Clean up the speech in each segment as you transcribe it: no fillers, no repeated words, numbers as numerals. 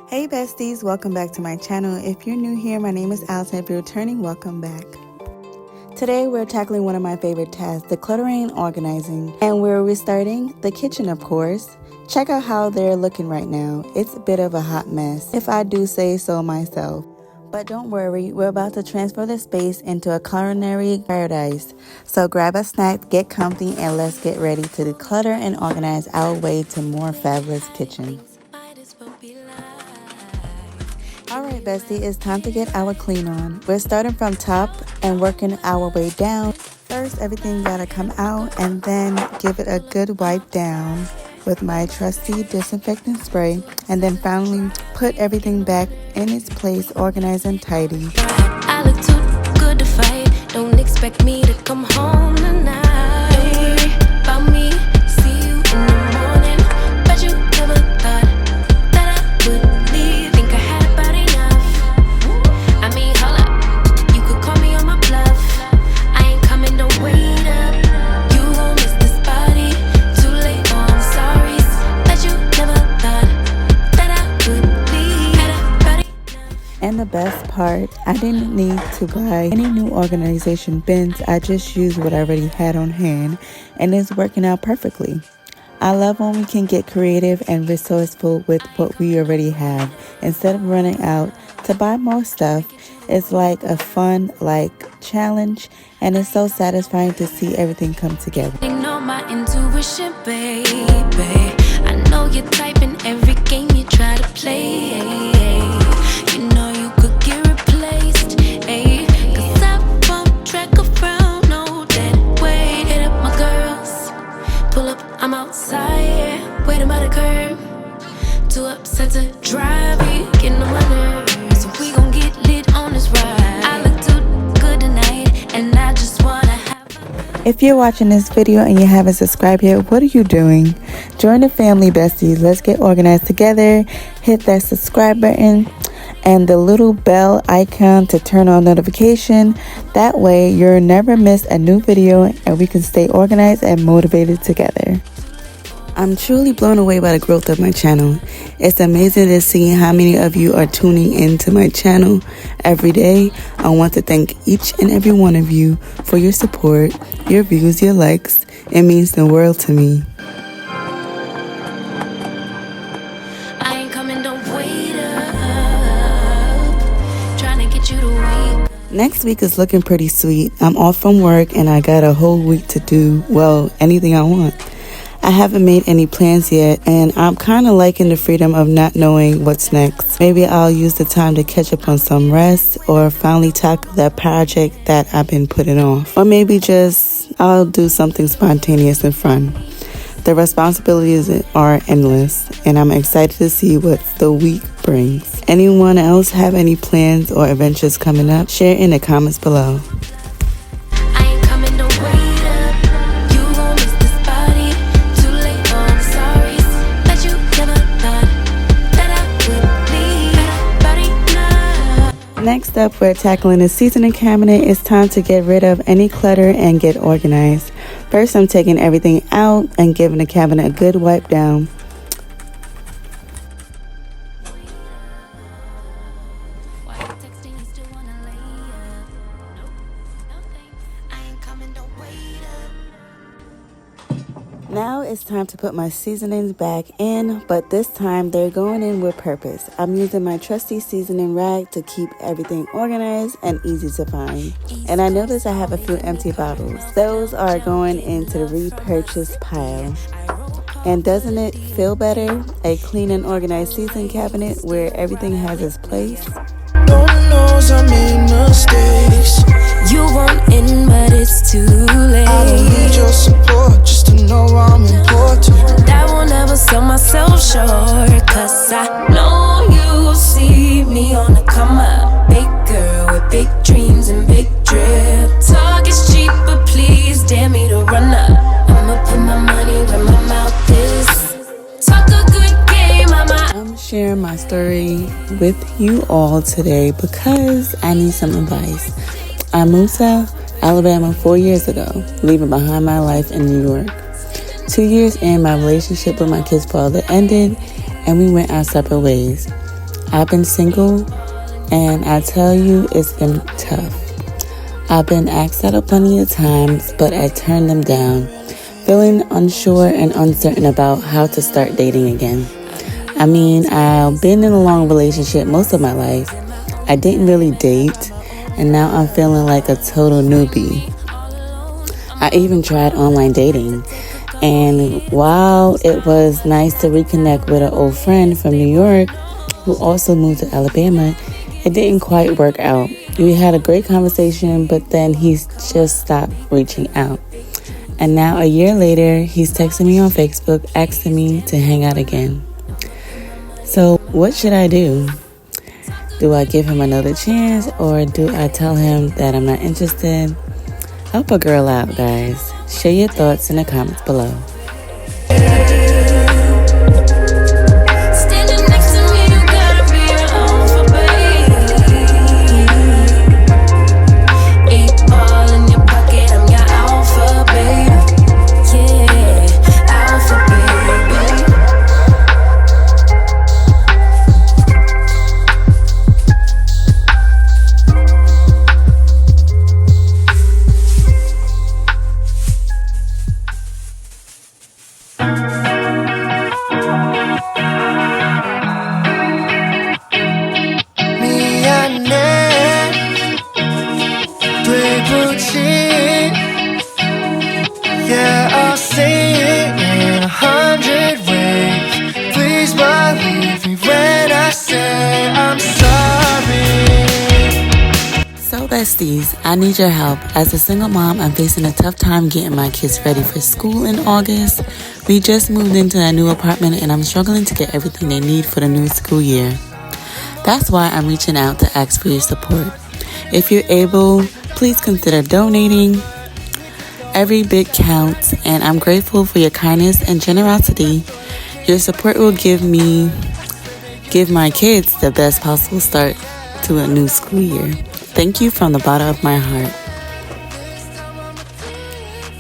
Hey besties, welcome back to my channel. If you're new here, my name is Allison. If you're returning, welcome back. Today we're tackling one of my favorite tasks, decluttering and organizing. And we're restarting the kitchen, of course. Check out how they're looking right now. It's a bit of a hot mess, if I do say so myself. But don't worry, we're about to transfer the space into a culinary paradise. So grab a snack, get comfy, and let's get ready to declutter and organize our way to more fabulous kitchen. Alright bestie, it's time to get our clean on. We're starting from top and working our way down. First, everything gotta come out and then give it a good wipe down with my trusty disinfectant spray, and then finally put everything back in its place, organized and tidy. I look too good to fight. Don't expect me to come home tonight. Don't worry about me. See you in the morning. Bet you never thought that I would leave. Think I had about enough. I mean, hold up. You could call me on my bluff. I ain't coming, don't wait up. You won't miss this body. Too late, oh, I'm sorry. Bet you never thought that I would leave. Had about enough. And the best part, I didn't need to buy any new organization bins. I just used what I already had on hand, and it's working out perfectly. I love when we can get creative and resourceful with what we already have instead of running out to buy more stuff. It's like a fun challenge, and it's so satisfying to see everything come together. Ignore my intuition, baby. I know you're typing every game you try to play. You know you could get replaced, ayy. Cause I won't track around, no dead weight. Hit up my girls, pull up, I'm outside, yeah. Waiting by the curb, too upset to drive, we getting on my nerves. So we gon' get lit on this ride. I look too good tonight, and I just wanna have. If you're watching this video and you haven't subscribed yet, what are you doing? Join the family, besties. Let's get organized together. Hit that subscribe button and the little bell icon to turn on notification. That way you'll never miss a new video and we can stay organized and motivated together. I'm truly blown away by the growth of my channel. It's amazing to see how many of you are tuning into my channel every day. I want to thank each and every one of you for your support, your views, your likes. It means the world to me. I ain't coming, don't wait up. Trying to get you to wake. Next week is looking pretty sweet. I'm off from work and I got a whole week to do, well, anything I want. I haven't made any plans yet, and I'm kind of liking the freedom of not knowing what's next. Maybe I'll use the time to catch up on some rest or finally tackle that project that I've been putting off. Or maybe just I'll do something spontaneous and fun. The responsibilities are endless, and I'm excited to see what the week brings. Anyone else have any plans or adventures coming up? Share in the comments below. Next up, we're tackling the seasoning cabinet. It's time to get rid of any clutter and get organized. First, I'm taking everything out and giving the cabinet a good wipe down. Now it's time to put my seasonings back in, but this time they're going in with purpose. I'm using my trusty seasoning rag to keep everything organized and easy to find. And I notice I have a few empty bottles. Those are going into the repurchase pile. And doesn't it feel better? A clean and organized seasoning cabinet where everything has its place. Lord knows I made mistakes. You want in, but it's too late. I don't need your support just to know I'm important. I will never sell myself short, cause I know you see me on the come up. Big girl with big dreams and big drip. Talk is cheap, but please dare me to run up. I'ma put my money where my mouth is. Talk a good game, I'm sharing my story with you all today because I need some advice. I moved to Alabama 4 years ago, leaving behind my life in New York. 2 years in, my relationship with my kid's father ended and we went our separate ways. I've been single, and I tell you, it's been tough. I've been asked out plenty of times, but I turned them down, feeling unsure and uncertain about how to start dating again. I mean, I've been in a long relationship most of my life. I didn't really date, and now I'm feeling like a total newbie. I even tried online dating, and while it was nice to reconnect with an old friend from New York who also moved to Alabama, it didn't quite work out. We had a great conversation, but then he just stopped reaching out. And now a year later, he's texting me on Facebook asking me to hang out again. So what should I do? Do I give him another chance, or do I tell him that I'm not interested? Help a girl out, guys. Share your thoughts in the comments below. Standing next to me, you gotta be your alpha, baby. 8 ball in your pocket, I'm your alpha, baby. Yeah, alpha, baby. Yeah, I'll say it in 100 ways. Please believe me when I say I'm sorry. So besties, I need your help. As a single mom, I'm facing a tough time getting my kids ready for school in August. We just moved into a new apartment and I'm struggling to get everything they need for the new school year. That's why I'm reaching out to ask for your support. If you're able, please consider donating. Every bit counts, and I'm grateful for your kindness and generosity. Your support will give my kids the best possible start to a new school year. Thank you from the bottom of my heart.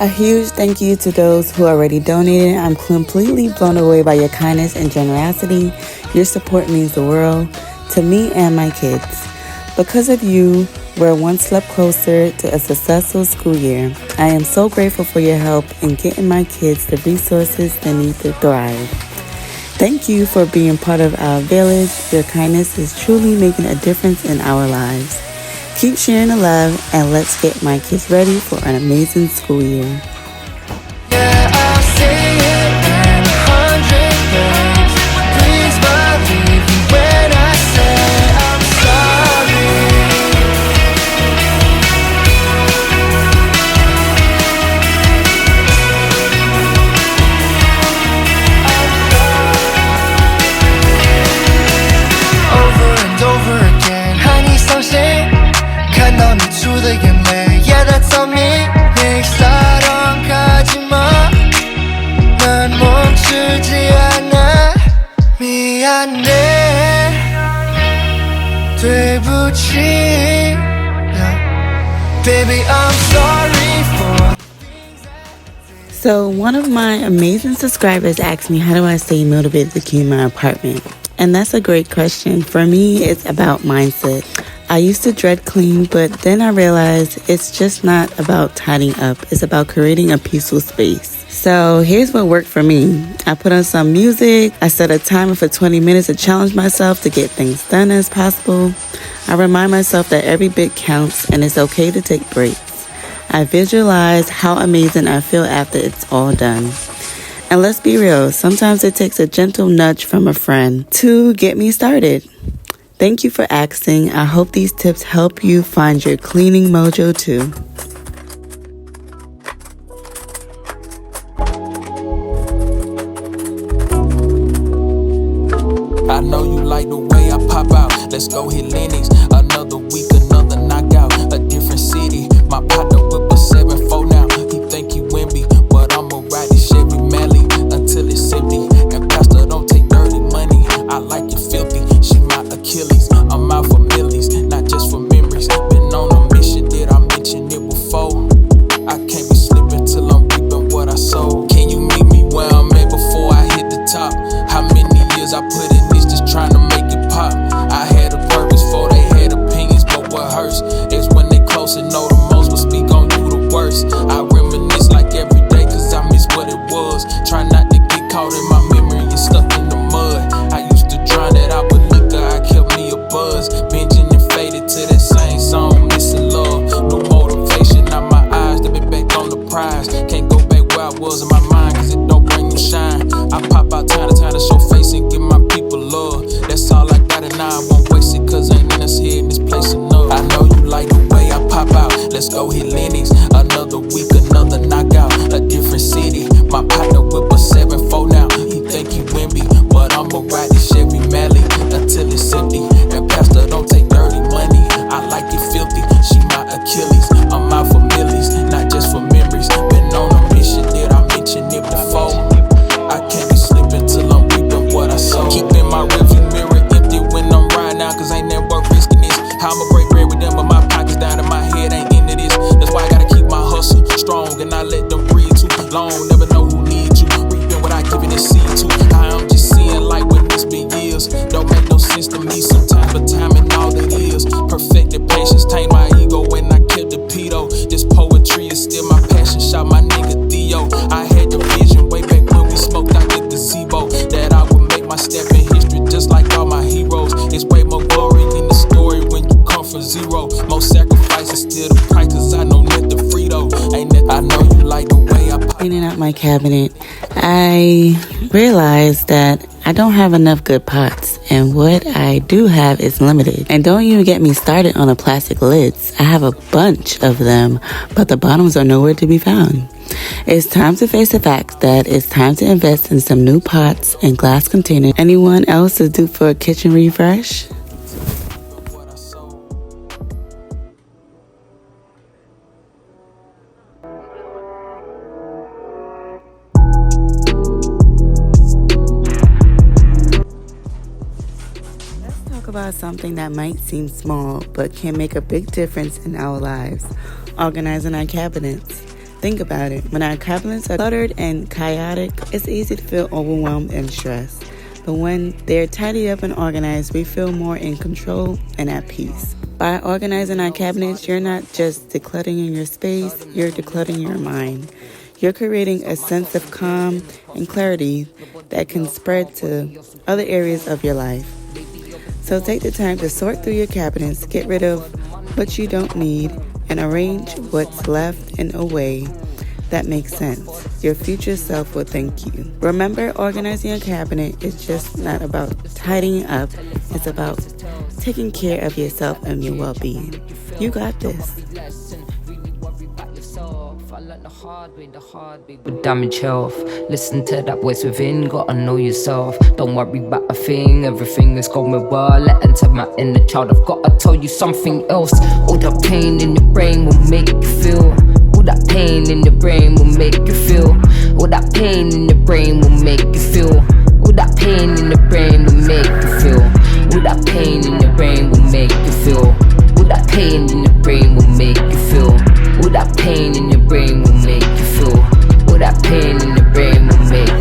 A huge thank you to those who already donated. I'm completely blown away by your kindness and generosity. Your support means the world to me and my kids. Because of you, we're one step closer to a successful school year. I am so grateful for your help in getting my kids the resources they need to thrive. Thank you for being part of our village. Your kindness is truly making a difference in our lives. Keep sharing the love, and let's get my kids ready for an amazing school year. Yeah, I'll say it in 100 ways. Please believe me when I say I'm sorry. Over and over again, I need something. 看到你出的眼泪 Yeah, that's on me. 내 사랑 가지마. 난 멈추지 않아. 미안해. 对不起 Yeah. Baby, I'm sorry for. So one of my amazing subscribers asked me, how do I stay motivated to clean my apartment? And that's a great question. For me, it's about mindset. I used to dread clean, but then I realized it's just not about tidying up. It's about creating a peaceful space. So here's what worked for me. I put on some music. I set a timer for 20 minutes to challenge myself to get things done as possible. I remind myself that every bit counts and it's okay to take breaks. I visualize how amazing I feel after it's all done. And let's be real, sometimes it takes a gentle nudge from a friend to get me started. Thank you for asking. I hope these tips help you find your cleaning mojo too. I know you like the way I pop out. Let's go hit Lennox. Another week, another knockout. A different city. My partner whip a 7-4 now. He think he Wimby, but I'ma ride this Chevy Mally until it's empty. And Pastor don't take dirty money. I like it filthy. She my Achilles. I'm out for millies, not just for memories. Been on a mission, did I mention it before? I can't be slipping till I'm reaping what I sow. Can you meet me where I'm at before I hit the top? How many years I put in this just trying to make it pop? let's go hit Lennox. Another week, another knockout, a different city. My partner whip a 7-4 now. He think he Wimby, but I'ma ride this Chevy Mally until it's empty. And Pastor don't take dirty money. I like it filthy. She my Achilles. I'm out for millies, not just for memories. Been on a mission, did I mention it before? I can't be slipping till I'm reaping what I sow. Keeping my rearview mirror empty when I'm riding out, cause ain't never worth risking this. How I'ma break bread with them, but my pockets down and my head ain't into this. That's why I gotta keep my hustle strong and not let them breathe too long. Never know who needs you. Reaping what I giving this seed to. I'm just seeing light when it's been years. Don't make no sense to me sometimes, but time and all it is. Perfected patience, tame my ego when I killed the pedo. This poetry is still my passion. Shout my nigga Theo. I had the vision way back when we smoked out the gazebo, that I would make my step in history just like all my heroes. It's way more glory in the story when you come from zero. Most sacrifices still the price, cause I know nothing free though. Ain't that I know you like the way I Cleaning out my cabinet, I realized that I don't have enough good pots, and what I do have is limited. And don't even get me started on the plastic lids. I have a bunch of them, but the bottoms are nowhere to be found. It's time to face the fact that it's time to invest in some new pots and glass containers. Anyone else is due for a kitchen refresh? About something that might seem small but can make a big difference in our lives: organizing our cabinets. Think about it. When our cabinets are cluttered and chaotic, it's easy to feel overwhelmed and stressed. But when they're tidied up and organized, we feel more in control and at peace. By organizing our cabinets, you're not just decluttering your space, you're decluttering your mind. You're creating a sense of calm and clarity that can spread to other areas of your life. So take the time to sort through your cabinets, get rid of what you don't need, and arrange what's left in a way that makes sense. Your future self will thank you. Remember, organizing your cabinet is just not about tidying up. It's about taking care of yourself and your well-being. You got this. With damage health, listen to that voice within, gotta know yourself. Don't worry about a thing, everything is going well. Let enter my inner child, I've gotta tell you something else. All that pain in your brain will make you feel. All that pain in your brain will make you feel. All that pain in your brain will make you feel. All that pain in your brain will make you feel. All that pain in your brain will make you feel. All that pain in your brain will make you feel. All that pain in your brain will make you feel. All that pain in your brain will make